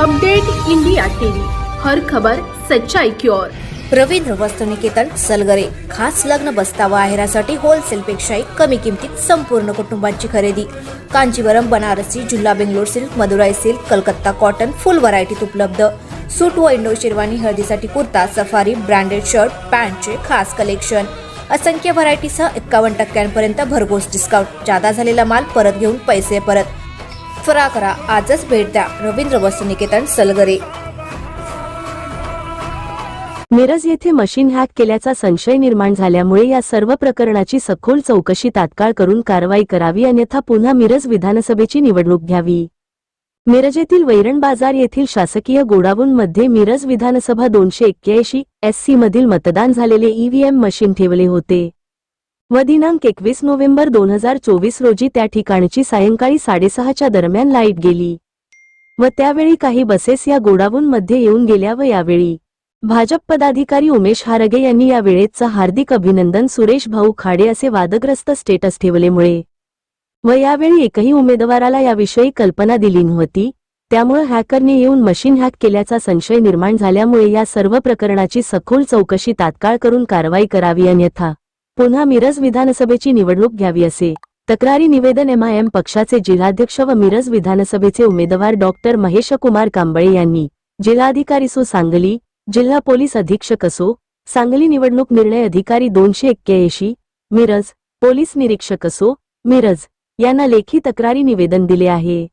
Update India TV, हर खबर सच्चाई की ओर। रवींद्र वस्तुनिकेतन सलगरे खास लग्न बस्तावा आहेरासाठी होलसेल पेक्षाही कमी किमतीत संपूर्ण कुटुंबाची खरेदी। कांजीवरम, बनारसी, जुल्ला, Bangalore silk, Madurai silk, Calcutta cotton full व्हरायटीत उपलब्ध। सूट व इंडो शेरवानी, हळदीसाठी कुर्ता, सफारी, ब्रँडेड शर्ट, पॅन्टचे खास कलेक्शन। असंख्य व्हरायटीसह 51% भरघोस डिस्काउंट। जादा झालेला माल परत घेऊन पैसे परत। त्वरा करा, आजच भेट द्या रवींद्र वस्तुनिकेतन सलगरे। मिरज येथे मशीन हॅक केल्याचा संशय निर्माण झाल्यामुळे या सर्व प्रकरणाची सखोल चौकशी तात्काळ करून कारवाई करावी, अन्यथा पुन्हा मिरज विधानसभेची निवडणूक घ्यावी। मिरज येथील वैरण बाजार येथील शासकीय गोडाऊनमध्ये मिरज विधानसभा 281 SC मधील मतदान झालेले EVM मशीन ठेवले होते व दिनांक 21 नोव्हेंबर 2024 रोजी त्या ठिकाणची सायंकाळी 6:30च्या दरम्यान लाईट गेली व त्यावेळी काही बसेस या गोडाऊनमध्ये येऊन गेल्या व यावेळी भाजप पदाधिकारी उमेश हारगे यांनी या वेळेचं हार्दिक अभिनंदन सुरेश भाऊ खाडे असे वादग्रस्त स्टेटस ठेवल्यामुळे व यावेळी एकही उमेदवाराला याविषयी कल्पना दिली नव्हती, त्यामुळे हॅकरने येऊन मशीन हॅक केल्याचा संशय निर्माण झाल्यामुळे या सर्व प्रकरणाची सखोल चौकशी तात्काळ करून कारवाई करावी, अन्यथा पुन्हा मिरज विधानसभेची निवडणूक घ्यावी असे तक्रारी निवेदन MIM पक्षाचे जिल्हाध्यक्ष व मिरज विधानसभेचे उमेदवार डॉक्टर महेशकुमार कांबळे यांनी जिल्हाधिकारी सो सांगली, जिल्हा पोलीस अधीक्षक असो सांगली, निवडणूक निर्णय अधिकारी 281 मिरज, पोलीस निरीक्षक असो मिरज यांना लेखी तक्रारी निवेदन दिले आहे।